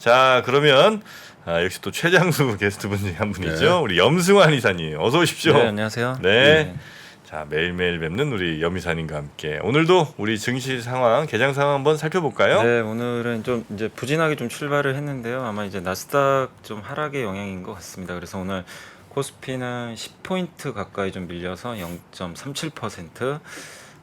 자, 그러면 역시 또 최장수 게스트분 중에 한 분이죠. 네. 우리 염승환 이사님, 어서 오십시오. 네, 안녕하세요. 네. 자, 매일매일 뵙는 우리 염 이사님과 함께 오늘도 우리 증시 상황, 개장 상황 한번 살펴볼까요? 네, 오늘은 좀 이제 부진하게 좀 출발을 했는데요. 아마 이제 나스닥 좀 하락의 영향인 것 같습니다. 그래서 오늘 코스피는 10포인트 가까이 좀 밀려서 0.37%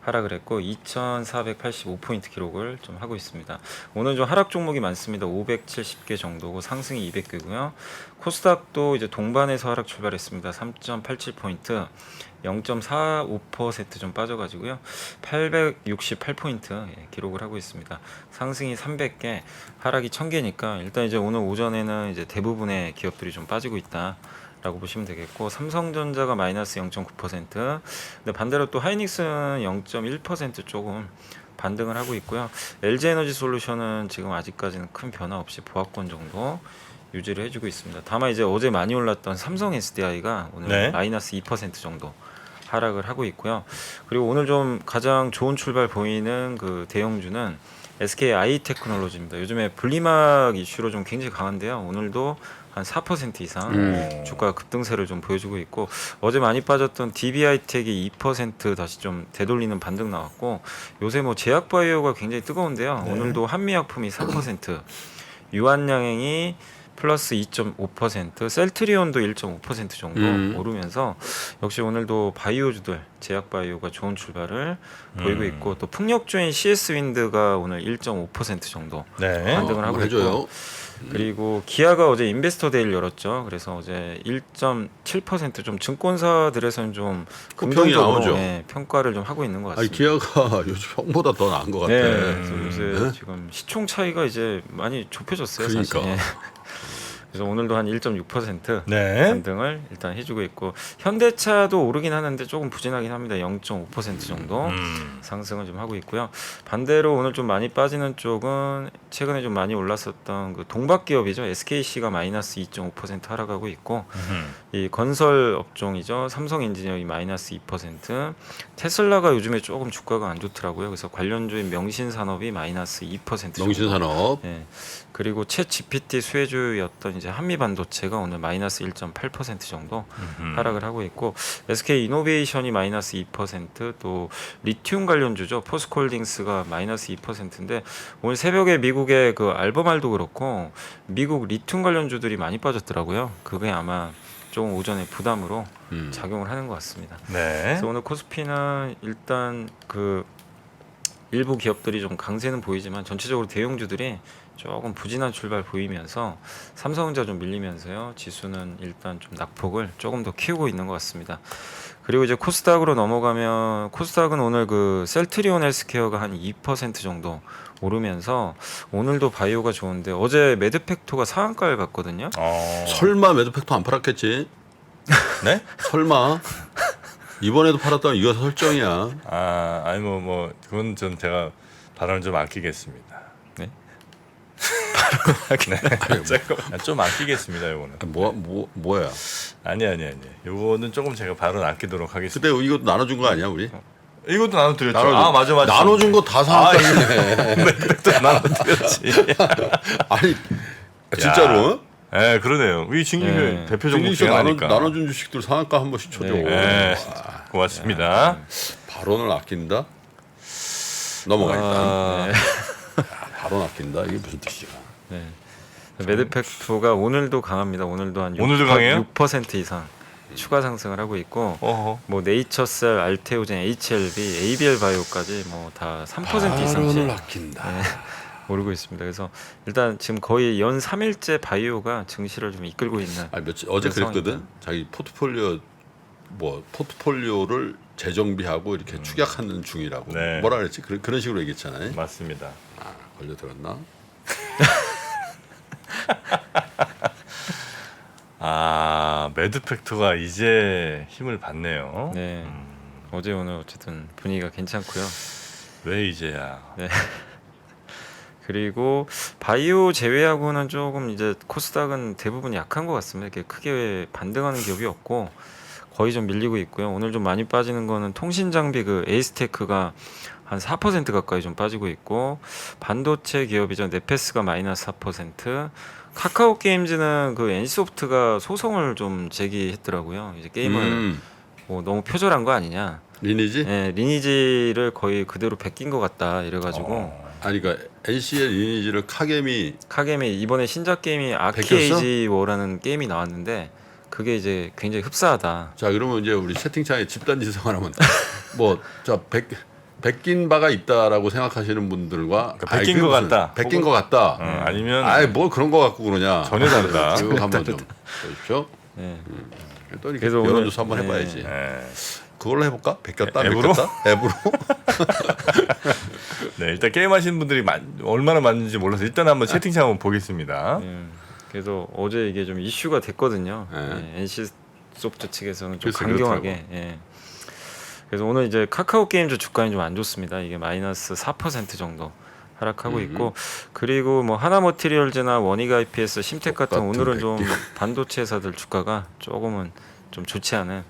하락을 했고 2,485포인트 기록을 좀 하고 있습니다. 오늘 좀 하락 종목이 많습니다. 570개 정도고 상승이 200개고요. 코스닥도 이제 동반해서 하락 출발했습니다. 3.87포인트 0.45% 좀 빠져가지고요. 868포인트 기록을 하고 있습니다. 상승이 300개, 하락이 1000개니까 일단 이제 오늘 오전에는 이제 대부분의 기업들이 좀 빠지고 있다. 라고 보시면 되겠고, 삼성전자가 마이너스 0.9%, 근데 반대로 또 하이닉스는 0.1% 조금 반등을 하고 있고요. LG에너지솔루션은 지금 아직까지는 큰 변화 없이 보합권 정도 유지를 해주고 있습니다. 다만 이제 어제 많이 올랐던 삼성 SDI가 오늘 네. 마이너스 2% 정도 하락을 하고 있고요. 그리고 오늘 좀 가장 좋은 출발 보이는 그 대형주는 SK 아이테크놀로지입니다. 요즘에 분리막 이슈로 좀 굉장히 강한데요. 오늘도 한 4% 이상 주가 급등세를 좀 보여주고 있고, 어제 많이 빠졌던 DB하이텍이 2% 다시 좀 되돌리는 반등 나왔고, 요새 뭐 제약바이오가 굉장히 뜨거운데요. 네. 오늘도 한미약품이 3%, 유한양행이 플러스 2.5%, 셀트리온도 1.5% 정도 오르면서 역시 오늘도 바이오주들, 제약바이오가 좋은 출발을 보이고 있고, 또 풍력주인 CS윈드가 오늘 1.5% 정도 네. 반등을 하고 해줘요. 있고, 그리고 기아가 어제 인베스터 데이를 열었죠. 그래서 어제 1.7% 좀 증권사들에서는 좀 그 평이 긍정적으로 나오죠. 평가를 좀 하고 있는 것 아니 같습니다. 기아가 요즘 형보다 더 나은 것 같아. 네, 그래서 요새 네? 지금 시총 차이가 이제 많이 좁혀졌어요. 그러니까. 사실. 그래서 오늘도 한 1.6% 네. 반등을 일단 해주고 있고, 현대차도 오르긴 하는데 조금 부진하긴 합니다. 0.5% 정도 상승을 좀 하고 있고요. 반대로 오늘 좀 많이 빠지는 쪽은 최근에 좀 많이 올랐었던 그 동박기업이죠. SKC가 마이너스 2.5% 하락하고 있고, 이 건설 업종이죠. 삼성엔지니어링 마이너스 2%, 테슬라가 요즘에 조금 주가가 안 좋더라고요. 그래서 관련주인 명신산업이 마이너스 2% 정도. 명신산업. 예. 그리고 챗 GPT 수혜주였던 이제 한미반도체가 오늘 마이너스 1.8% 정도 하락을 하고 있고, SK 이노베이션이 마이너스 2%, 또 리튬 관련주죠. 포스코홀딩스가 마이너스 2%인데 오늘 새벽에 미국의 그 알버말도 그렇고 미국 리튬 관련주들이 많이 빠졌더라고요. 그게 아마 좀 오전에 부담으로 작용을 하는 것 같습니다. 네. 그래서 오늘 코스피는 일단 그 일부 기업들이 좀 강세는 보이지만 전체적으로 대형주들이 조금 부진한 출발 보이면서 삼성전자 좀 밀리면서요. 지수는 일단 좀 낙폭을 조금 더 키우고 있는 것 같습니다. 그리고 이제 코스닥으로 넘어가면, 코스닥은 오늘 그 셀트리온 헬스케어가 한 2% 정도 오르면서 오늘도 바이오가 좋은데 어제 매드팩토가 상한가를 갔거든요. 설마 매드팩토 안 팔았겠지? 네? 설마 이번에도 팔았다면 이거 설정이야. 아니 뭐 그건 좀 제가 발언을 좀 아끼겠습니다. 네? 좀 아끼겠습니다, 이거는. 뭐야? 아니. 요거는 조금 제가 발언 아끼도록 하겠습니다. 그때 이거 나눠준 거 아니야 우리? 이것도 나눠드렸죠. 나눠준- 맞아. 나눠준 거 다 상한가네. 또 나눠드렸지. 아니 진짜로? 네, 그러네요. 우리 증기 네. 대표 종목 증기쇼 중에 하니까. 나눠준 주식들 상한가 한 번씩 쳐줘. 네, 고맙습니다. 발언을 아낀다? 넘어가 일단. 발언 아낀다 이게 무슨 뜻이야? 네. 매드팩토가 오늘도 강합니다. 오늘도 한 오늘도 강해요? 6% 이상 추가 상승을 하고 있고, 어허. 뭐 네이처셀, 알테오젠, HLB, ABL 바이오까지 뭐 다 3% 이상씩 발언을 아낀다. 오르고 있습니다. 그래서 일단 지금 거의 연 3일째 바이오가 증시를 좀 이끌고 있는. 아니 어제 그런 그랬거든. 상황이니까. 자기 포트폴리오를 재정비하고 이렇게 축약하는 중이라고. 네. 뭐라 그랬지? 그런 식으로 얘기했잖아요. 맞습니다. 걸려 들었나? 매드팩토가 이제 힘을 받네요. 네. 어제 오늘 어쨌든 분위기가 괜찮고요. 왜 이제야? 네. 그리고 바이오 제외하고는 조금 이제 코스닥은 대부분 약한 것 같습니다. 이렇게 크게 반등하는 기업이 없고, 거의 좀 밀리고 있고요. 오늘 좀 많이 빠지는 거는 통신 장비 그 에이스테크가 한 4% 가까이 좀 빠지고 있고 반도체 기업이죠. 네페스가 마이너스 4%. 카카오 게임즈는 그 NC소프트가 소송을 좀 제기했더라고요. 이제 게임을 뭐 너무 표절한 거 아니냐. 리니지? 예, 리니지를 거의 그대로 베낀 것 같다 이래가지고 아니 그러니까 NC의 리니지를 카겜이 카겜이 이번에 신작 게임이 아키에이지 워라는 게임이 나왔는데 그게 이제 굉장히 흡사하다. 자 그러면 이제 우리 채팅창에 집단 지성 하나만 뭐자 베낀 바가 있다라고 생각하시는 분들과 그러니까 베낀 것 같다. 베낀 것 같다. 아니면 아이 뭐 그런 거 갖고 그러냐. 전혀 다르다. 이거 한번 좀 보십시오. 예. 또 이렇게 그래서 오늘- 여론조사 한번 해봐야지. 네. 그걸로 해볼까? 베꼈다, 앱으로? 베꼈다, 앱으로. 네, 일단 게임하시는 분들이 얼마나 많은지 몰라서 일단 한번 채팅창 한번 보겠습니다. 예. 그래서 어제 이게 좀 이슈가 됐거든요. 네. 예, NC 소프트 측에서는 좀 글쎄, 강경하게. 예. 그래서 오늘 이제 카카오 게임즈 주가는 좀 안 좋습니다. 이게 마이너스 4% 정도 하락하고 있고 그리고 뭐 하나머티리얼즈나 원익 IPS, 심텍 같은 똑같은 오늘은 좀 백개. 반도체 회사들 주가가 조금은 좀 좋지 않은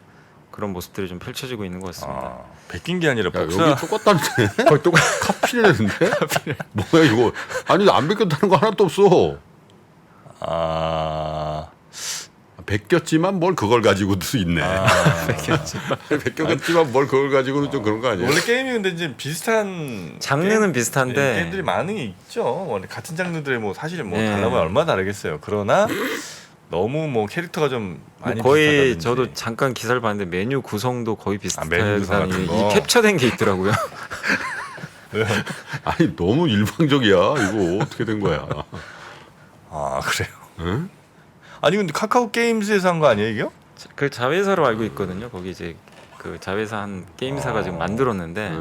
그런 모습들이 좀 펼쳐지고 있는 것 같습니다. 아, 베낀 게 아니라 야, 복사. 여기 똑같다는데? 거의 똑같. 카피네는데? 뭐야 이거? 아니 안 베꼈다는 거 하나도 없어. 아, 베꼈지만 뭘 그걸 가지고도 있네. 베꼈지만 뭘 그걸 가지고는 좀 그런 거 아니야? 원래 게임이 근데 이제 비슷한 장르는 비슷한데 게임들이 많이 있죠. 원래 같은 장르들의 뭐 사실 뭐 네. 달라고 얼마 다르겠어요. 그러나 너무 뭐 캐릭터가 좀 많이 뭐 거의 비슷하다든지. 저도 잠깐 기사를 봤는데 메뉴 구성도 거의 메뉴 구성 비슷하다니 같은 거. 이 캡처된 게 있더라고요. 아니 너무 일방적이야. 이거 어떻게 된 거야? 아 그래요. 응? 아니 근데 카카오 게임즈에서 한 거 아니에요 이게? 그 자회사로 알고 있거든요. 거기 이제 그 자회사 한 게임사가 지금 만들었는데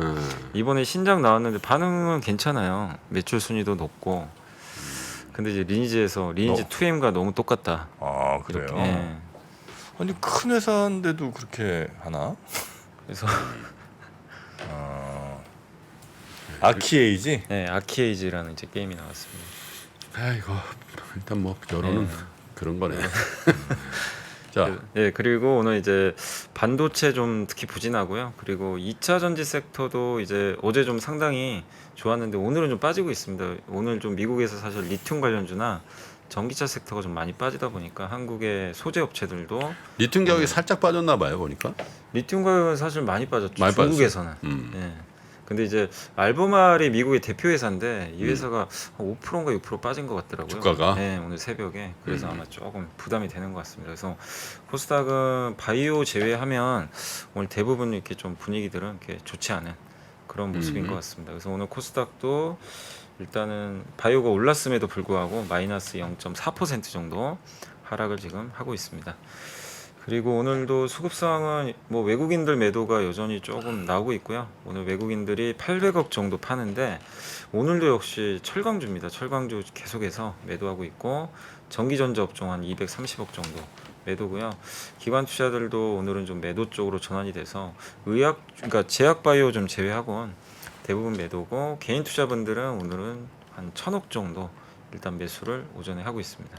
이번에 신작 나왔는데 반응은 괜찮아요. 매출 순위도 높고. 근데 이제 리니지에서 리니지 2M과 너무 똑같다. 아 그래요. 예. 아니 큰 회사인데도 그렇게 하나? 그래서 아키에이지? 네, 아키에이지라는 이제 게임이 나왔습니다. 아이고 일단 뭐 여론은 그런 거네. 자, 예, 그리고 오늘 이제 반도체 좀 특히 부진하고요. 그리고 2차 전지 섹터도 이제 어제 좀 상당히 좋았는데 오늘은 좀 빠지고 있습니다. 오늘 좀 미국에서 사실 리튬 관련주나 전기차 섹터가 좀 많이 빠지다 보니까 한국의 소재 업체들도 리튬 가격이 살짝 빠졌나 봐요 보니까. 리튬 가격은 사실 많이 빠졌죠. 많이 중국에서는. 음. 예. 근데 이제 알보말이 미국의 대표 회사인데 이 회사가 한 5%인가 6% 빠진 것 같더라고요. 주가가? 네, 오늘 새벽에. 그래서 아마 조금 부담이 되는 것 같습니다. 그래서 코스닥은 바이오 제외하면 오늘 대부분 이렇게 좀 분위기들은 이렇게 좋지 않은 그런 모습인 것 같습니다. 그래서 오늘 코스닥도 일단은 바이오가 올랐음에도 불구하고 마이너스 0.4% 정도 하락을 지금 하고 있습니다. 그리고 오늘도 수급 상황은 뭐 외국인들 매도가 여전히 조금 나오고 있고요. 오늘 외국인들이 800억 정도 파는데 오늘도 역시 철강주입니다. 철강주 계속해서 매도하고 있고 전기전자 업종 한 230억 정도 매도고요. 기관 투자들도 오늘은 좀 매도 쪽으로 전환이 돼서 의약 그러니까 제약 바이오 좀 제외하고는 대부분 매도고 개인 투자분들은 오늘은 한 1,000억 정도 일단 매수를 오전에 하고 있습니다.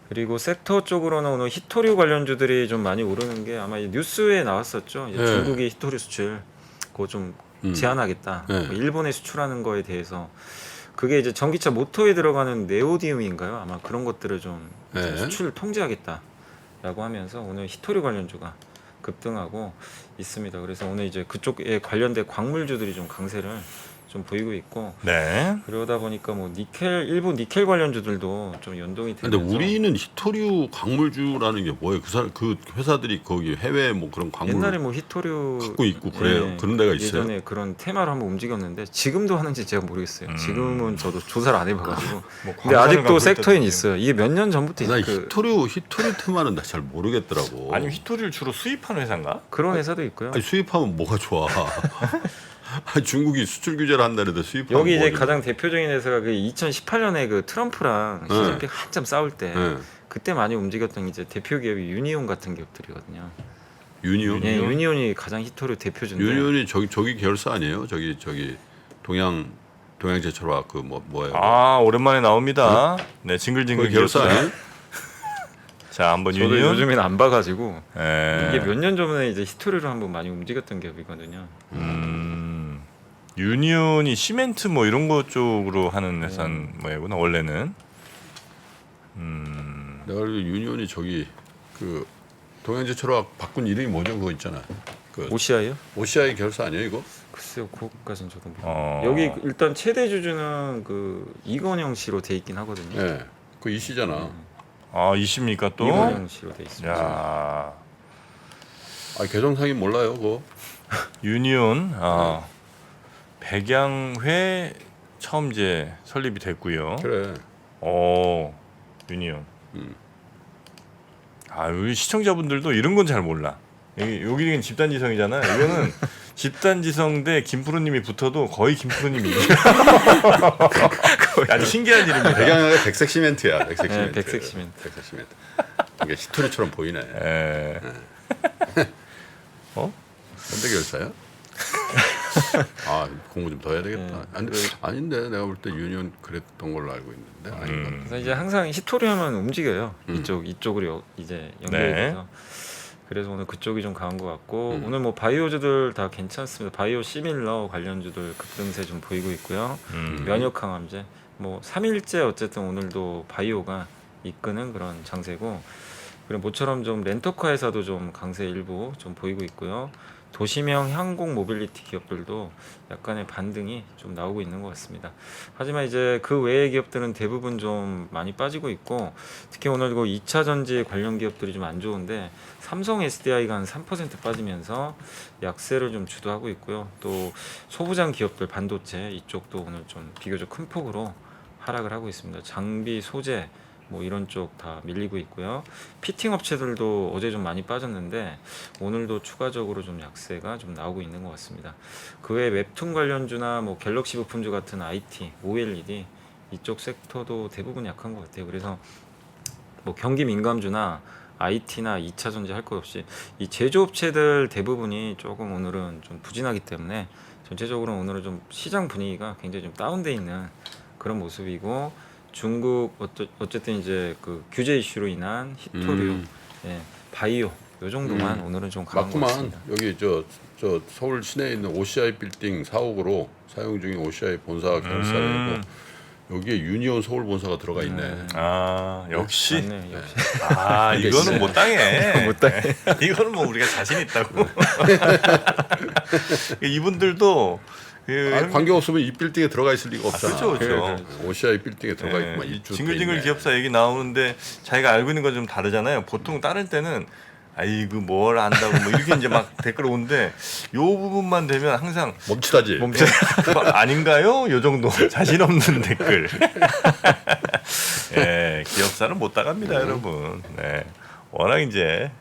그리고 섹터 쪽으로는 오늘 히토류 관련주들이 좀 많이 오르는 게 아마 이 뉴스에 나왔었죠. 이제 네. 중국이 히토류 수출 그거 좀 제한하겠다. 네. 뭐 일본에 수출하는 거에 대해서 그게 이제 전기차 모터에 들어가는 네오디움인가요? 아마 그런 것들을 좀 네. 수출을 통제하겠다라고 하면서 오늘 히토류 관련주가 급등하고 있습니다. 그래서 오늘 이제 그쪽에 관련된 광물주들이 좀 강세를 좀 보이고 있고 네. 그러다 보니까 뭐 니켈 일부 니켈 관련주들도 좀 연동이 근데 되면서 우리는 히토류 광물주라는 게 뭐예요? 그 회사들이 거기 해외 뭐 그런 광물 옛날에 뭐 히토류 갖고 있고 그래요? 그런 데가 있어요? 예전에 그런 테마로 한번 움직였는데 지금도 하는지 제가 모르겠어요. 지금은 저도 조사를 안 해봐가지고. 뭐 근데 광산을 아직도 갖고 섹터엔 있다든지. 있어요. 이게 몇 년 전부터 나 있어요. 히토류 테마는 나 잘 모르겠더라고. 아니면 히토리를 주로 수입하는 회사인가? 그런 회사도 있고요. 아니, 수입하면 뭐가 좋아? 아니, 중국이 수출 규제를 한다는데 수입하면 여기 이제 뭐가 가장 대표적인 회사가 그 2018년에 그 트럼프랑 네. 시진핑 한참 싸울 때 네. 그때 많이 움직였던 이제 대표 기업이 유니온 같은 기업들이거든요. 유니온? 예, 유니온이 가장 히토류 대표주인데. 유니온이 저기 계열사 아니에요? 저기 동양제철화 그 뭐예요? 아 오랜만에 나옵니다. 네 징글징글 거기 계열사 기업사. 아니에요? 자, 한번 저도 유니온. 요즘에는 안 봐가지고 예. 이게 몇 년 전에 이제 히스토리로 한번 많이 움직였던 기업이거든요. 유니온이 시멘트 뭐 이런 거 쪽으로 하는 회사 뭐구나 원래는. 내가 알기로 유니온이 저기 그 동양제철학 바꾼 이름이 뭐죠? 그거 있잖아. 그 OCI요? OCI 계열사 아니에요 이거? 글쎄요, 그것까지는 저도 모르겠어요. 어. 여기 일단 최대 주주는 그 이건영 씨로 돼 있긴 하거든요. 네. 그 이씨잖아. 아, 이십니까 또? 이건영 씨로 돼 있습니다. 야, 아 계정상이 몰라요 그거. 유니온 백양회 처음 이제 설립이 됐고요. 그래. 유니온. 아, 우리 시청자분들도 이런 건 잘 몰라. 여기는 집단지성이잖아. 이거는 집단지성 대 김프로님이 붙어도 거의 김프로님이 이겨. 아주 신기한 일입니다. 백양회가 백색 시멘트야. 백색 네, 시멘트. 백색 시멘트. 백색 시멘트. 이게 히토리처럼 보이네. 에. 현대계열사야? 아 공부 좀 더 해야 되겠다. 네, 아니, 아닌데 내가 볼 때 유니온 그랬던 걸로 알고 있는데 아닌가? 그래서 이제 항상 히스토리하면 움직여요. 이쪽으로 이제 연결돼서. 그래서 오늘 그쪽이 좀 강한 것 같고 오늘 뭐 바이오주들 다 괜찮습니다. 바이오 시밀러 관련주들 급등세 좀 보이고 있고요. 면역 강암제 뭐 3일째 어쨌든 오늘도 바이오가 이끄는 그런 장세고 그리고 모처럼 좀 렌터카 회사도 좀 강세 일부 좀 보이고 있고요. 도시명 항공 모빌리티 기업들도 약간의 반등이 좀 나오고 있는 것 같습니다. 하지만 이제 그 외의 기업들은 대부분 좀 많이 빠지고 있고 특히 오늘 그 2차 전지 관련 기업들이 좀 안 좋은데 삼성 SDI가 한 3% 빠지면서 약세를 좀 주도하고 있고요. 또 소부장 기업들 반도체 이쪽도 오늘 좀 비교적 큰 폭으로 하락을 하고 있습니다. 장비, 소재 뭐 이런 쪽 다 밀리고 있고요. 피팅 업체들도 어제 좀 많이 빠졌는데 오늘도 추가적으로 좀 약세가 좀 나오고 있는 것 같습니다. 그 외에 웹툰 관련주나 뭐 갤럭시 부품주 같은 IT, OLED 이쪽 섹터도 대부분 약한 것 같아요. 그래서 뭐 경기 민감주나 IT나 2차 전지 할 것 없이 이 제조업체들 대부분이 조금 오늘은 좀 부진하기 때문에 전체적으로 오늘은 좀 시장 분위기가 굉장히 좀 다운돼 있는 그런 모습이고 중국 어쨌든 이제 그 규제 이슈로 인한 히토류, 예, 바이오 요 정도만 오늘은 좀 강한 것 맞구만. 같습니다. 여기 저 서울 시내에 있는 OCI 빌딩 4옥으로 사용 중인 OCI 본사 계열사이고 여기에 유니온 서울 본사가 들어가 있네. 아, 역시. 맞네, 역시. 아, 이거는 못 당해. 못 당해. 이거는 뭐 우리가 자신 있다고. 이분들도 관계 없으면 이 빌딩에 들어가 있을 리가 없잖아. 그렇죠, 그렇죠. OCI 빌딩에 들어가 네, 있구만. 입주 징글징글 기업사 얘기 나오는데 자기가 알고 있는 건 좀 다르잖아요. 보통 다른 때는 아이고 뭘 안다고 뭐 이렇게 이제 막 댓글 오는데 요 부분만 되면 항상 멈칫하지. 그거 아닌가요? 요 정도 자신 없는 댓글. 예, 기업사는 못 따갑니다, 여러분. 네, 워낙 이제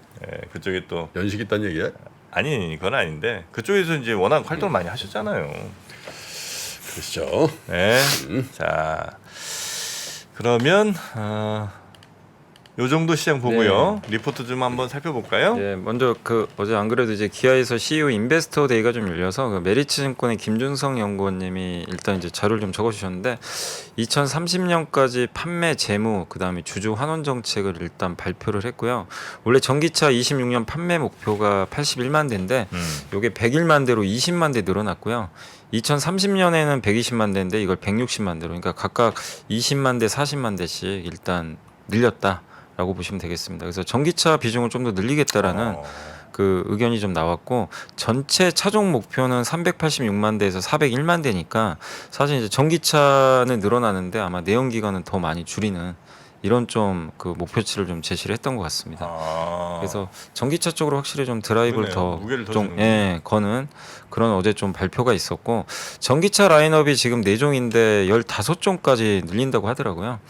그쪽에 또 연식 있다는 얘기야? 아니 그건 아닌데 그쪽에서 이제 워낙 활동을 많이 하셨잖아요. 그렇죠. 네. 자, 그러면 요 정도 시장 보고요. 리포트 좀 한번 살펴볼까요? 예, 먼저 그 어제 안 그래도 이제 기아에서 CEO 인베스터 데이가 좀 열려서 그 메리츠증권의 김준성 연구원님이 일단 이제 자료를 좀 적어주셨는데 2030년까지 판매 재무 그다음에 주주 환원 정책을 일단 발표를 했고요. 원래 전기차 26년 판매 목표가 81만 대인데 요게 101만 대로 20만 대 늘어났고요. 2030년에는 120만 대인데 이걸 160만 대로 그러니까 각각 20만 대, 40만 대씩 일단 늘렸다. 라고 보시면 되겠습니다. 그래서 전기차 비중을 좀 더 늘리겠다라는 그 의견이 좀 나왔고 전체 차종 목표는 386만 대에서 401만 대니까 사실 이제 전기차는 늘어나는데 아마 내연 기관은 더 많이 줄이는 이런 좀 그 목표치를 좀 제시를 했던 것 같습니다. 그래서 전기차 쪽으로 확실히 좀 드라이브를 그러네요. 무게를 더 좀 주는군요. 거는 그런 어제 좀 발표가 있었고 전기차 라인업이 지금 4종인데 15종까지 늘린다고 하더라고요.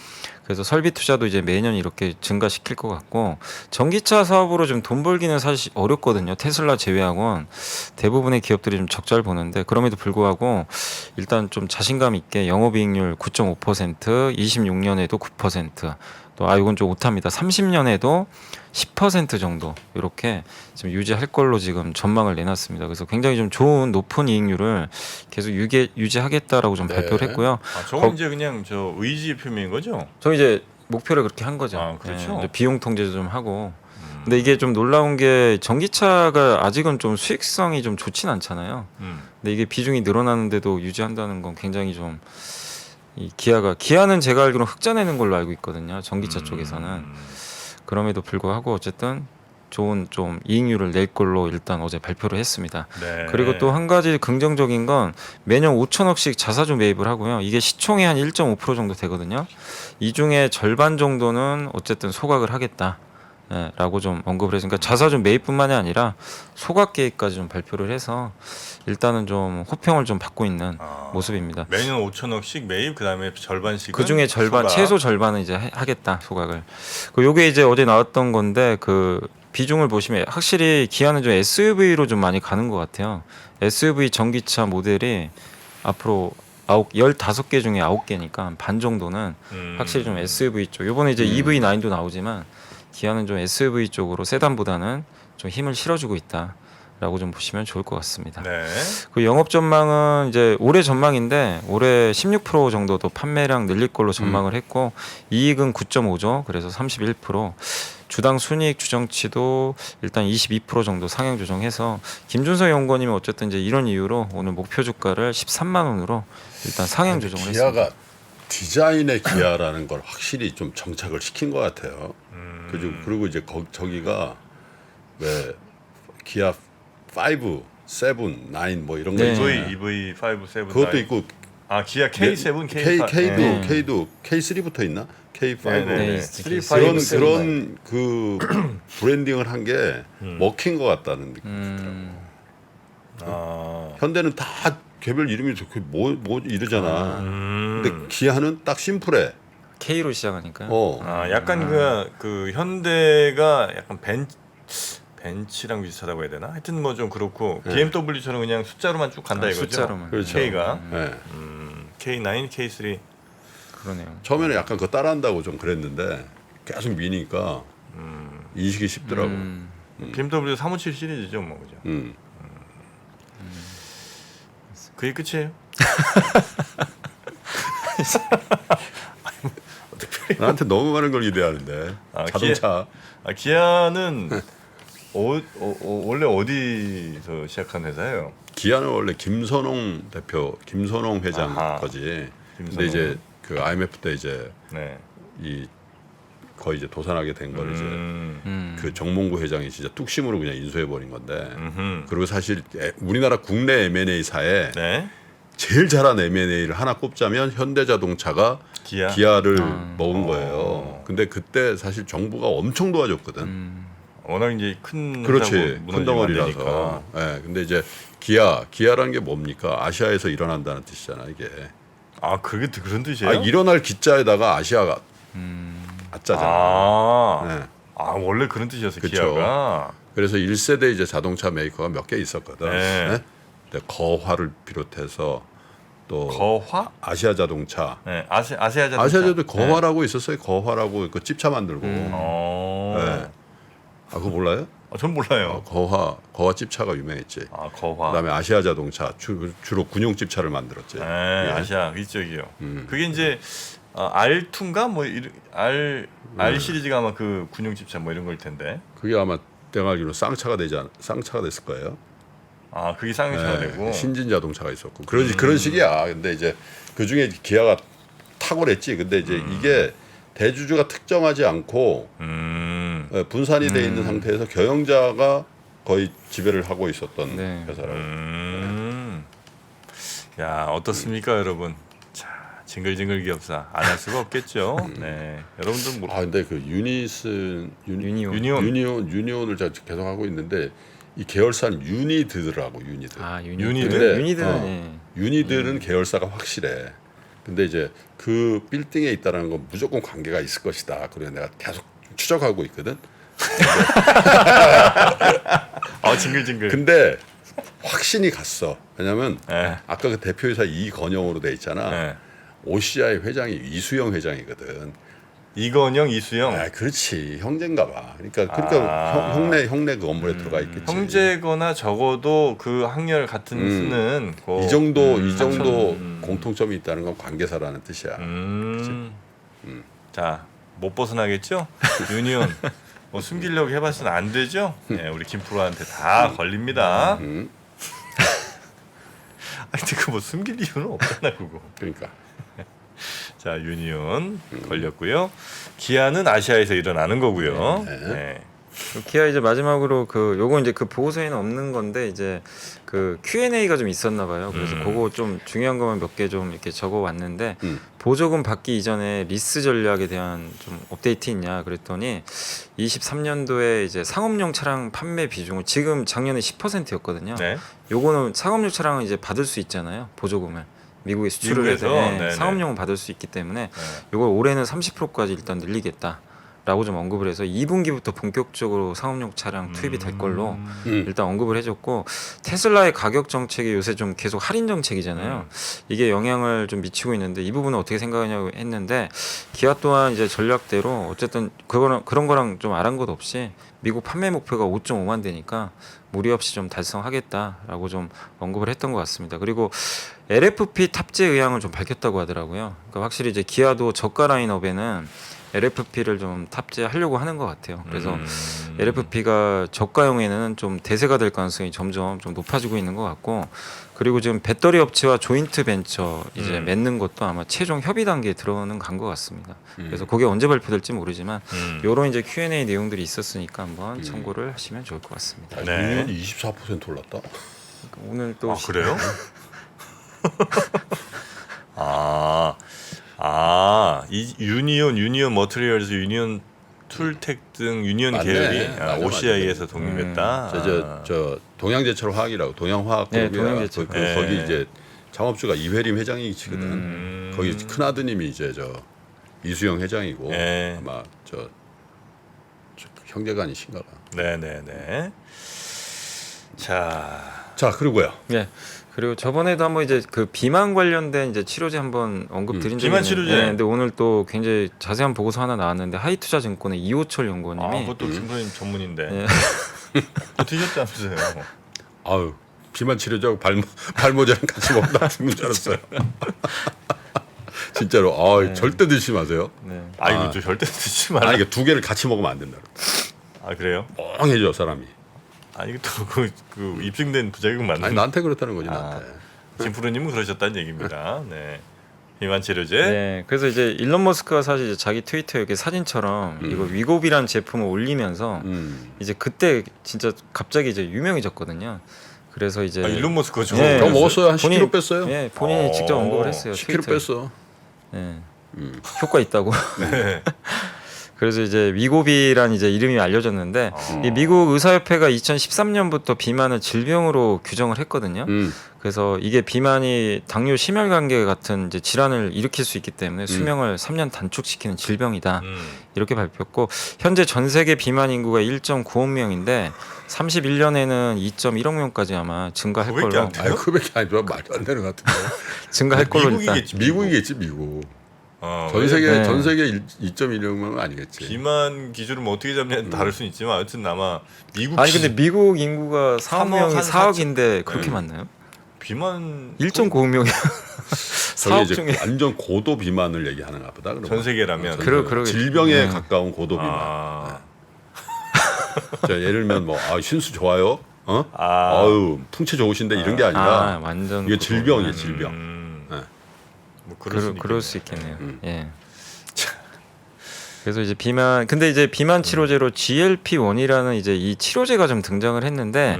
그래서 설비 투자도 이제 매년 이렇게 증가시킬 것 같고 전기차 사업으로 좀 돈 벌기는 사실 어렵거든요. 테슬라 제외하고는 대부분의 기업들이 좀 적자를 보는데 그럼에도 불구하고 일단 좀 자신감 있게 영업이익률 9.5%, 26년에도 9%, 또 이건 좀 오탑니다. 30년에도 10% 정도 이렇게 지금 유지할 걸로 지금 전망을 내놨습니다. 그래서 굉장히 좀 좋은 높은 이익률을 계속 유지하겠다라고 좀 발표를 했고요. 저건 이제 그냥 저 의지의 표명인 거죠? 저 이제 목표를 그렇게 한 거죠. 아, 그렇죠. 이제 비용 통제도 좀 하고. 근데 이게 좀 놀라운 게 전기차가 아직은 좀 수익성이 좀 좋진 않잖아요. 근데 이게 비중이 늘어나는데도 유지한다는 건 굉장히 좀 이 기아는 제가 알기로는 흑자내는 걸로 알고 있거든요. 전기차 쪽에서는. 그럼에도 불구하고 어쨌든 좋은 좀 이익률을 낼 걸로 일단 어제 발표를 했습니다. 네. 그리고 또 한 가지 긍정적인 건 매년 5천억씩 자사주 매입을 하고요. 이게 시총의 한 1.5% 정도 되거든요. 이 중에 절반 정도는 어쨌든 소각을 하겠다. 예, 라고 좀 언급을 해서 그러니까 자사주 매입뿐만이 아니라 소각 계획까지 좀 발표를 해서 일단은 좀 호평을 좀 받고 있는 모습입니다. 매년 5천억씩 매입 그다음에 절반씩은 그 중에 절반 소각. 최소 절반은 이제 하겠다 소각을. 그 요게 이제 어제 나왔던 건데 그 비중을 보시면 확실히 기아는 좀 SUV로 좀 많이 가는 것 같아요. SUV 전기차 모델이 앞으로 15개 중에 9개니까 반 정도는 확실히 좀 SUV 쪽. 요번에 이제 EV9도 나오지만 기아는 좀 SUV 쪽으로 세단보다는 좀 힘을 실어주고 있다라고 좀 보시면 좋을 것 같습니다. 네. 그 영업 전망은 이제 올해 전망인데 올해 16% 정도도 판매량 늘릴 걸로 전망을 했고 이익은 9.5조 그래서 31% 주당 순이익 주정치도 일단 22% 정도 상향 조정해서 김준성 연구원님은 어쨌든 이제 이런 이유로 오늘 목표 주가를 13만 원으로 일단 상향 조정을 했습니다. 기아가 디자인의 기아라는 걸 확실히 좀 정착을 시킨 것 같아요. 그리고 이제 저기가 왜 기아 5, 7, 9 뭐 이런 거 네. 있잖아요. EV5, 7, 그것도 9. 있고 아 기아 K7, K8. K도 K3부터 있나? K5 네. 3, 5, 그런 그 브랜딩을 한 게 먹힌 것 같다는 느낌이 들더라고. 현대는 다 개별 이름이 뭐 이러잖아. 근데 기아는 딱 심플해. K로 시작하니까요. 약간 그 현대가 약간 벤츠랑 비슷하다고 해야 되나? 하여튼 뭐 좀 그렇고 BMW처럼 그냥 숫자로만 쭉 간다 이거죠. 숫자로만. 그렇죠. K가 네. K9, K3. 그러네요. 처음에는 약간 그거 따라한다고 좀 그랬는데 계속 미니까 인식이 쉽더라고. BMW 357 시리즈죠, 뭐 그죠? 그게 끝이에요. 나한테 너무 많은 걸 기대하는데 자동차. 기아는 원래 어디서 시작한 회사예요? 기아는 원래 김선홍 대표, 김선홍 회장 아하. 거지. 근데 김선홍. 이제 그 IMF 때 이제 네. 이 거의 이제 도산하게 된 걸 이제 음. 그 정몽구 회장이 진짜 뚝심으로 그냥 인수해 버린 건데. 음흠. 그리고 사실 우리나라 국내 M&A사에 네. 제일 잘한 M&A를 하나 꼽자면 현대자동차가 기아를 먹은 거예요. 근데 그때 사실 정부가 엄청 도와줬거든. 워낙 이제 큰 그렇지, 회사고 큰 무너지면 안 덩어리라서. 되니까. 예, 근데 이제 기아라는 게 뭡니까? 아시아에서 일어난다는 뜻이잖아 이게. 아 그게 그런 뜻이에요? 일어날 기자에다가 아시아가 아짜잖아. 아, 네. 원래 그런 뜻이었어 그쵸. 기아가. 그래서 1세대 이제 자동차 메이커가 몇 개 있었거든. 네. 네? 근데 거화를 비롯해서 또 거화? 아시아 자동차. 네, 아시아 자동차. 아시아 자동차 거화라고 있었어요. 거화라고 그 찝차 만들고. 네. 그거 몰라요? 전 몰라요. 거화 찝차가 유명했지. 거화. 그다음에 아시아 자동차 주로 군용 찝차를 만들었지. 네, 예. 아시아 이쪽이요. 그게 이제 R2인가 뭐 R 시리즈가 아마 그 군용 집차 뭐 이런 걸 텐데. 그게 아마 내가 알기로 쌍차가 됐을 거예요. 그게 쌍용차가 네, 되고. 신진 자동차가 있었고 그런 식이야. 근데 이제 그 중에 기아가 탁월했지. 근데 이제 이게 대주주가 특정하지 않고 분산이 돼 있는 상태에서 경영자가 거의 지배를 하고 있었던 네. 회사라고. 야 어떻습니까, 여러분? 자, 징글징글 기업사 안 할 수가 없겠죠. 네, 여러분들 근데 그 유니온을 제가 계속 하고 있는데 이 계열사는 유니드더라고. 유니드. 유니드는 유니드는 계열사가 확실해. 근데 이제 그 빌딩에 있다는 건 무조건 관계가 있을 것이다. 그래 내가 계속 추적하고 있거든. 징글징글. 근데 확신이 갔어. 왜냐면 네. 아까 그 대표이사 이건영으로 돼 있잖아. 네. OCI 회장이 이수영 회장이거든. 이건영, 이수영. 그렇지. 형제인가 봐. 그러니까 형네 그 건물에 들어가 있겠지. 형제거나 적어도 그 학렬 같은 쓰는 이 정도 공통점이 있다는 건 관계사라는 뜻이야. 자, 못 벗어나겠죠? 유니온 뭐 숨기려고 해봤으면 안 되죠? 네, 우리 김프로한테 다 걸립니다. 아니 근데 그뭐 숨길 이유는 없잖아 그거. 그러니까. 자 유니온 걸렸고요. 기아는 아시아에서 일어나는 거고요. 네. 기아 이제 마지막으로 그 요거 이제 그 보고서에는 없는 건데 이제 그 Q&A가 좀 있었나 봐요. 그래서 그거 좀 중요한 것만 몇 개 좀 이렇게 적어 왔는데 보조금 받기 이전에 리스 전략에 대한 좀 업데이트 있냐 그랬더니 23년도에 이제 상업용 차량 판매 비중은 지금 작년에 10%였거든요. 네. 요거는 상업용 차량은 이제 받을 수 있잖아요. 보조금을. 미국에 수출을 해서 미국에서? 네네. 상업용은 받을 수 있기 때문에 요걸 올해는 30%까지 일단 늘리겠다. 라고 좀 언급을 해서 2분기부터 본격적으로 상업용 차량 투입이 될 걸로 일단 언급을 해줬고 테슬라의 가격 정책이 요새 좀 계속 할인 정책이잖아요. 이게 영향을 좀 미치고 있는데 이 부분은 어떻게 생각하냐고 했는데 기아 또한 이제 전략대로 어쨌든 그런 거랑 좀 아랑곳 없이 미국 판매 목표가 5.5만 대니까 무리 없이 좀 달성하겠다라고 좀 언급을 했던 것 같습니다. 그리고 LFP 탑재 의향을 좀 밝혔다고 하더라고요. 그러니까 확실히 이제 기아도 저가 라인업에는 LFP를 좀 탑재하려고 하는 것 같아요. 그래서 LFP가 저가용에는 좀 대세가 될 가능성이 점점 좀 높아지고 있는 것 같고, 그리고 지금 배터리 업체와 조인트 벤처 이제 맺는 것도 아마 최종 협의 단계에 들어오는 간 것 같습니다. 그래서 그게 언제 발표될지 모르지만 요런 이제 Q&A 내용들이 있었으니까 한번 참고를 하시면 좋을 것 같습니다. 네. 유니온이 24% 올랐다. 오늘 또 그래요? 이 유니온 머티리얼즈, 유니온 툴텍 등 유니온 맞네. 계열이 맞아, OCI에서 독립했다. 저 동양제철화학이라고 동양화학그룹이야. 동양제철. 거기 이제 창업주가 이회림 회장이시거든. 거기 큰 아드님이 이제 저 이수영 회장이고 아마 저 형제간이신가 봐. 네네네. 자 그리고요. 네. 그리고 저번에도 한번 이제 그 비만 관련된 이제 치료제 한번 언급 드린 적이 비만 있는데, 치료제. 네, 근데 오늘 또 굉장히 자세한 보고서 하나 나왔는데 하이투자증권의 이호철 연구원님이 그것도 김프로님 전문인데. 네. 드셨다면서요? 아유 비만 치료제하고 발모제랑 같이 먹다 죽는 줄 알았어요. 진짜로 절대 드시지 마세요. 네. 이거 또 절대 드시지 말라. 이게 두 개를 같이 먹으면 안 된다. 그래요? 멍해져 사람이. 이거 또 그 입증된 부작용 맞는? 아니 나한테 그렇다는 거지 나한테. 김프로님은 그러셨다는 얘기입니다. 네. 비만 치료제. 네, 그래서 이제 일론 머스크가 사실 이제 자기 트위터에 이렇게 사진처럼 이거 위고비란 제품을 올리면서 이제 그때 진짜 갑자기 이제 유명해졌거든요. 그래서 이제 일론 머스크죠. 네. 그럼 먹었어요. 한 본인- 10kg 뺐어요. 네, 본인이 직접 언급을 했어요. 10kg 트위터에. 뺐어. 네. 효과 있다고. 네. 그래서 이제 위고비란 이제 이름이 알려졌는데 이 미국 의사협회가 2013년부터 비만을 질병으로 규정을 했거든요. 그래서 이게 비만이 당뇨 심혈관계 같은 이제 질환을 일으킬 수 있기 때문에 수명을 3년 단축시키는 질병이다. 이렇게 발표했고 현재 전 세계 비만 인구가 1.9억 명인데 31년에는 2.1억 명까지 아마 증가할 그거밖에 걸로 안 돼요? 그밖에 아니라 말도 안 되는 것 같은데. 증가할 걸로 일단 미국이겠지. 미국이겠지 미국. 전 왜? 세계 네. 전 세계 2.1억 명은 아니겠지. 비만 기준을 뭐 어떻게 잡냐는 다를 수는 있지만 아무튼 아마 미국 아니 근데 미국 인구가 4억 3억, 명이 한 4억인데 그렇게 네. 많나요? 비만 1.9억 명이 저게 4억 이제 중에 완전 고도 비만을 얘기하는가 보다. 그러면. 전 세계라면. 그러겠지. 질병에 네. 가까운 고도 비만. 아. 자, 예를 들면 뭐 신수 좋아요. 아. 아유 풍채 좋으신데 이런 게 아니라 완전 이게 그거. 질병이에요 질병. 뭐 그럴 수 있겠네요. 음. 예. 그래서 이제 비만 근데 이제 비만 치료제로 GLP-1이라는 이제 이 치료제가 좀 등장을 했는데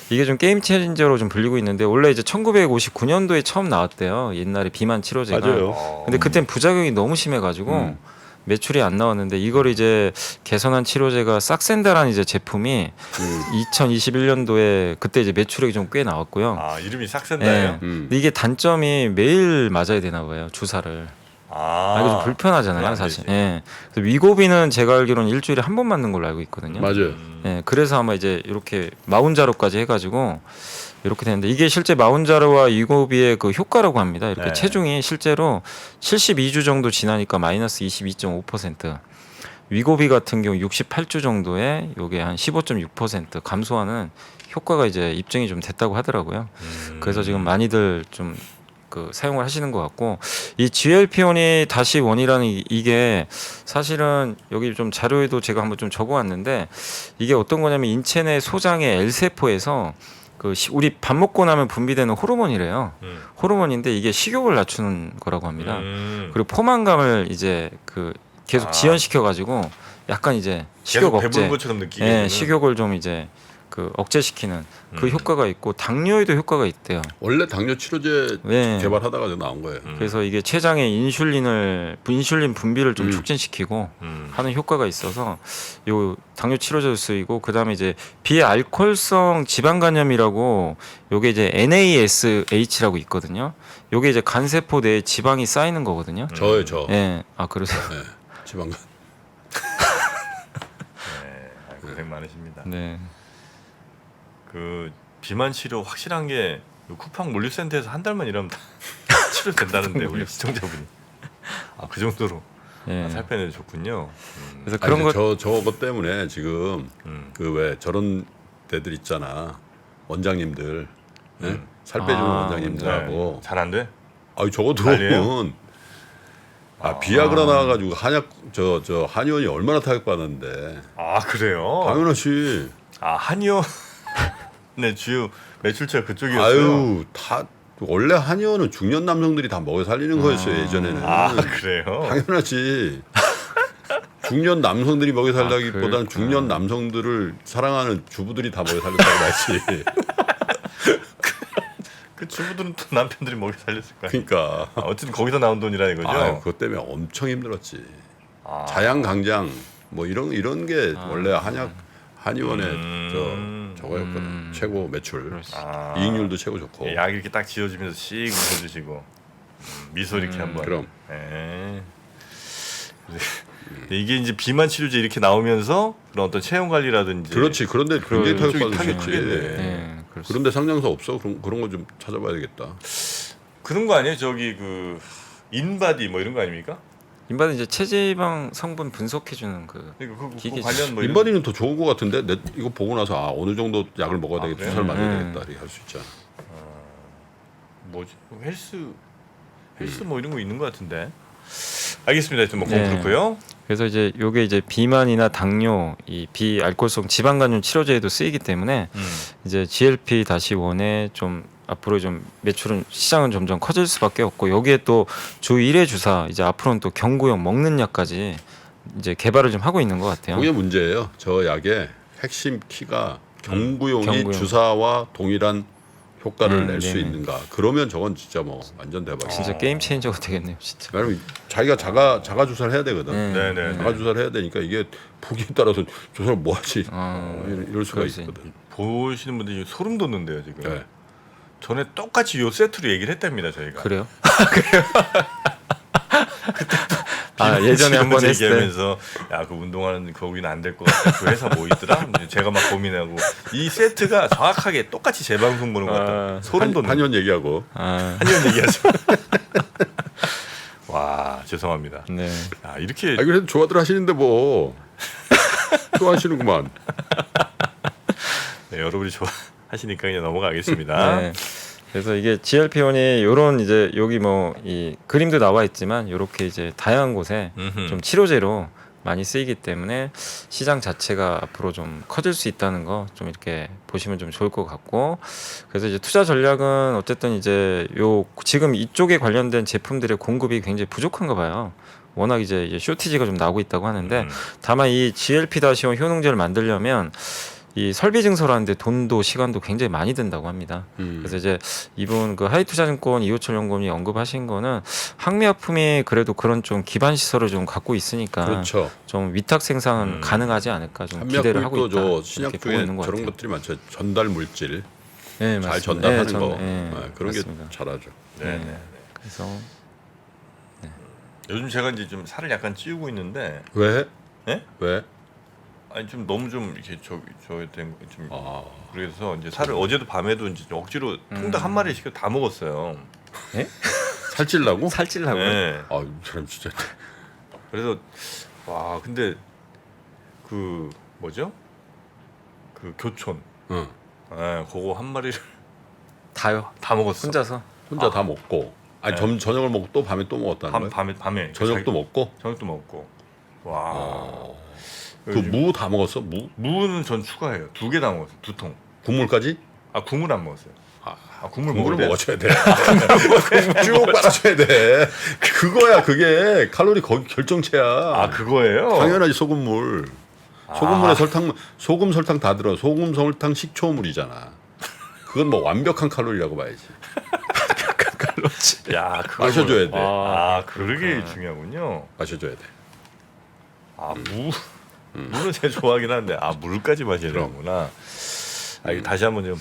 이게 좀 게임 체인저로 좀 불리고 있는데 원래 이제 1959년도에 처음 나왔대요. 옛날에 비만 치료제가. 맞아요. 근데 그땐 부작용이 너무 심해가지고 매출이 안 나왔는데 이걸 이제 개선한 치료제가 싹센다라는 이제 제품이 2021년도에 그때 이제 매출액이 좀 꽤 나왔고요. 이름이 예. 싹센다예요? 근데 이게 단점이 매일 맞아야 되나 봐요. 주사를. 이거 좀 불편하잖아요, 그건 안 사실. 되지. 예. 그래서 위고비는 제가 알기로는 일주일에 한 번 맞는 걸로 알고 있거든요. 맞아요. 예. 그래서 아마 이제 이렇게 마운자로까지 해가지고 이렇게 되는데 이게 실제 마운자로와 위고비의 그 효과라고 합니다. 이렇게 네. 체중이 실제로 72주 정도 지나니까 마이너스 22.5%. 위고비 같은 경우 68주 정도에 요게 한 15.6% 감소하는 효과가 이제 입증이 좀 됐다고 하더라고요. 그래서 지금 많이들 좀 그 사용을 하시는 것 같고 이 GLP-1이 다시 원이라는 이게 사실은 여기 좀 자료에도 제가 한번 좀 적어왔는데 이게 어떤 거냐면 인체 내 소장의 L세포에서 그 우리 밥 먹고 나면 분비되는 호르몬이래요. 호르몬인데 이게 식욕을 낮추는 거라고 합니다. 그리고 포만감을 이제 그 계속 지연시켜 가지고 약간 이제 식욕 억제, 배부른 것처럼 느끼게. 예, 식욕을 좀 이제 그 억제시키는 그 효과가 있고 당뇨에도 효과가 있대요. 원래 당뇨 치료제 네. 개발하다가 나온 거예요. 그래서 이게 췌장에 인슐린 분비를 좀 촉진시키고 하는 효과가 있어서 요 당뇨 치료제도 쓰이고 그다음에 이제 비알코올성 지방간염이라고 요게 이제 NASH라고 있거든요. 요게 이제 간세포 내에 지방이 쌓이는 거거든요. 저예요, 저. 예. 아, 그러세요? 네, 지방간. 네, 고생 많으십니다. 네. 그 비만 치료 확실한 게 쿠팡 물류센터에서 한 달만 일하면 다 치료된다는데 우리 시청자분이 그 정도로 예. 살 빼는 데 좋군요. 그래서 그런 거 저것 때문에 지금 그 왜 저런 데들 있잖아. 원장님들. 네? 살 빼주는 원장님들하고. 잘 안 돼? 아니 저거 난리예요? 들어보면 비아그라 나와가지고 한약 저 한의원이 얼마나 타격받았는데. 아 그래요? 당연하지. 한의원 네 주요 매출처가 그쪽이었어요. 아유 다 원래 한의원은 중년 남성들이 다 먹여 살리는 거였어요 예전에는. 그래요? 당연하지. 중년 남성들이 먹여 살다기보다는 그렇구나. 중년 남성들을 사랑하는 주부들이 다 먹여 살렸다고 했지. 그 주부들은 또 남편들이 먹여 살렸을 거야. 그러니까. 어쨌든 거기서 나온 돈이라는 거죠. 그것 때문에 엄청 힘들었지. 자양강장 뭐 이런 게 원래 한의원의 저거였거든. 최고 매출. 이익률도 최고 좋고. 약 이렇게 딱 지어주면서 씩 웃어주시고 미소 이렇게 한번. 그럼. 예. 이게 이제 비만 치료제 이렇게 나오면서 그런 어떤 체형 관리라든지. 그렇지. 그런데 굉장히 그쪽이 타격받을 수 타격이 있지. 크겠네. 네, 그렇습니다. 그런데 상장사 없어? 그런 거 좀 찾아봐야 되겠다. 그런 거 아니에요? 저기 그 인바디 뭐 이런 거 아닙니까? 인바디 이제 체지방 성분 분석해 주는 그 그러니까 그 기계지. 관련 뭐 이런. 인바디는 더 좋은 것 같은데 이거 보고 나서 어느 정도 약을 먹어야 되겠다, 그래요? 주사를 맞아야 되겠다 이렇게 할 수 있잖아. 뭐지? 헬스 뭐 이런 거 있는 것 같은데. 알겠습니다. 하여튼 뭐 네. 그렇고요. 그래서 이제 요게 이제 비만이나 당뇨, 이 비알코올성 지방간염 치료제에도 쓰이기 때문에 이제 GLP-1에 좀 앞으로 좀 매출은 시장은 점점 커질 수밖에 없고 여기에 또 주 1회 주사 이제 앞으로는 또 경구용 먹는 약까지 이제 개발을 좀 하고 있는 것 같아요. 그게 문제예요. 저 약의 핵심 키가 경구용이 경구용. 주사와 동일한 효과를 낼 수 네네. 있는가. 그러면 저건 진짜 뭐 완전 대박이야. 진짜 게임 체인저가 되겠네요, 진짜. 왜냐면 자기가 자가 주사를 해야 되거든. 네네. 자가 주사를 해야 되니까 이게 보기에 따라서 저 사람 뭐 하지? 이럴 수가 그럴 수 있거든. 보시는 분들이 소름 돋는데요 지금. 네. 전에 똑같이 요 세트로 얘기를 했답니다 저희가. 그래요? 예전에 한번 했을 때 얘기하면서 야 그 운동하는 거기는 안 될 것 같아. 그 회사 뭐 있더라? 근데 제가 막 고민하고 이 세트가 정확하게 똑같이 재방송 보는 것 같다. 소름 돋는. 한의원 얘기하고. 한의원 얘기하죠. 와 죄송합니다. 네. 야 이렇게 그래도 좋아들 하시는데 뭐 좋아하시는구만. 네, 여러분이 좋아하시니까 그냥 넘어가겠습니다. 네. 그래서 이게 GLP-1이 요런 이제 여기 뭐 이 그림도 나와 있지만 요렇게 이제 다양한 곳에 음흠. 좀 치료제로 많이 쓰이기 때문에 시장 자체가 앞으로 좀 커질 수 있다는 거 좀 이렇게 보시면 좀 좋을 것 같고 그래서 이제 투자 전략은 어쨌든 이제 요 지금 이쪽에 관련된 제품들의 공급이 굉장히 부족한가 봐요. 워낙 이제 쇼티지가 좀 나오고 있다고 하는데 다만 이 GLP-1 효능제를 만들려면 이 설비 증설하는데 돈도 시간도 굉장히 많이 든다고 합니다. 그래서 이제 이분 그 하이투자증권 이호철 연구원이 언급하신 거는 항미약품이 그래도 그런 좀 기반 시설을 좀 갖고 있으니까 그렇죠. 좀 위탁 생산 가능하지 않을까 좀 기대를 하고 한약국도 있다. 저 이렇게 신약 보고 중에 있는 것 저런 같아요. 것들이 많죠. 전달 물질 네, 잘 맞습니다. 전달하는 네, 거 그런 맞습니다. 게 잘하죠. 네네. 그래서 요즘 제가 이제 좀 살을 약간 찌우고 있는데, 왜? 예? 왜? 아니 좀 너무 좀 이렇게 저좀 아, 그래서 이제 살을 어제도 밤에도 이제 억지로 통닭 한 마리씩 다 먹었어요. 살찔라고? 살찔라고요? 네. 아, 이 사람 진짜. 그래서 와 근데 그 뭐죠? 그 교촌, 응. 예, 그거 한 마리를 다요. 다 먹었어. 혼자서. 혼자 다 먹고 아니 저녁을 먹고 또 밤에 또 먹었다는 거예요? 밤에 저녁도 먹고? 저녁도 먹고. 와. 그 무 다 먹었어? 무는 전 추가해요. 2개 다 먹었어요. 2통. 국물까지? 아 국물 안 먹었어요. 국물 국물을 먹어야 먹어줘야 돼. 쭉 빨아줘야 돼. 그거야 그게 칼로리 거기 결정체야. 아 그거예요? 당연하지 소금물. 소금물에 소금 설탕 다 들어. 소금 설탕 식초물이잖아. 그건 뭐 완벽한 칼로리라고 봐야지. 야, 그걸 마셔줘야 돼. 그러게 중요하군요. 마셔줘야 돼. 물은 제일 좋아하긴 하는데 물까지 마셔야 그럼. 되는구나. 이거 다시 한번 좀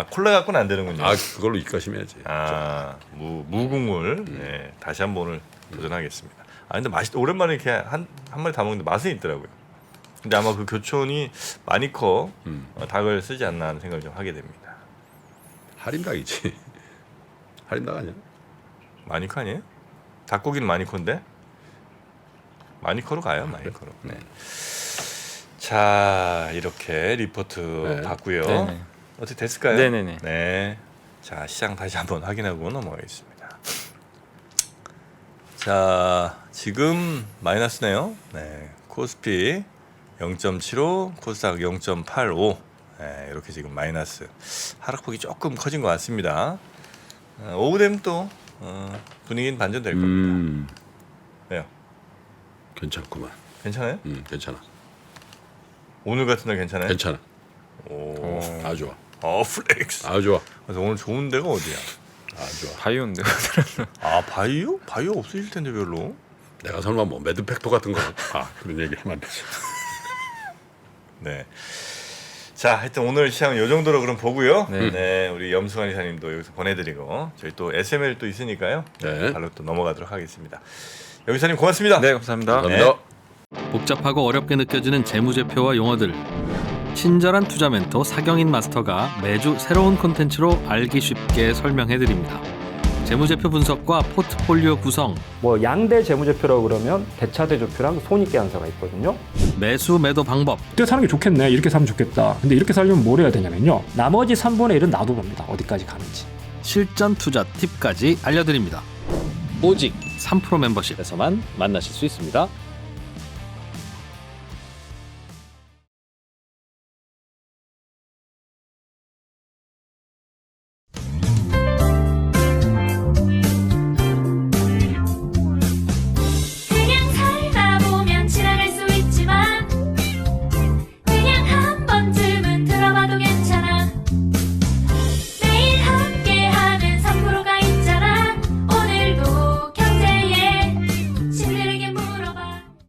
콜라 갖고는 안 되는군요. 그걸로 입가심해야지. 무국물. 네, 다시 한번 오늘 도전하겠습니다. 근데 오랜만에 이렇게 한 마리 다 먹는데 맛은 있더라고요. 근데 아마 그 교촌이 많이 커 닭을 쓰지 않나 하는 생각을 좀 하게 됩니다. 할인닭이지. 할인닭 아니야? 마니커 아니에요? 닭고기는 마니커인데? 마니커로 가요, 마니커로. 네. 자, 이렇게 리포트 봤고요. 네네. 어떻게 됐을까요? 네네네. 네. 자, 시장 다시 한번 확인하고 넘어가겠습니다. 자, 지금 마이너스네요. 네. 코스피 0.75, 코스닥 0.85. 네, 이렇게 지금 마이너스. 하락폭이 조금 커진 것 같습니다. 오후 되면 또 분위기는 반전될 겁니다. 왜요? 괜찮구만. 괜찮아요? 괜찮아. 오늘 같은 날 괜찮아요? 괜찮아. 오. 아주 좋아. 플렉스. 아주 좋아. 그래서 오늘 좋은 데가 어디야? 아주 좋아. 바이오인데. 바이오? 바이오 없으실 텐데 별로. 내가 설마 뭐 매드팩토 같은 거 그런 얘기 하면 안 되지. 네. 자, 하여튼 오늘 시장은 이 정도로 그럼 보고요. 네. 네, 우리 염승환 이사님도 여기서 보내드리고 저희 또 SML 또 있으니까요. 네. 바로 또 넘어가도록 하겠습니다. 염 이사님 고맙습니다. 네, 감사합니다. 감사합니다. 복잡하고 어렵게 느껴지는 재무제표와 용어들, 친절한 투자 멘토 사경인 마스터가 매주 새로운 콘텐츠로 알기 쉽게 설명해드립니다. 재무제표 분석과 포트폴리오 구성, 뭐 양대 재무제표라고 그러면 대차대조표랑 손익계산서가 있거든요. 매수 매도 방법, 이렇게 사는 게 좋겠네, 이렇게 사면 좋겠다. 근데 이렇게 살려면 뭘 해야 되냐면요, 나머지 3분의 1은 놔둬봅니다. 어디까지 가는지. 실전 투자 팁까지 알려드립니다. 오직 3프로 멤버십에서만 만나실 수 있습니다.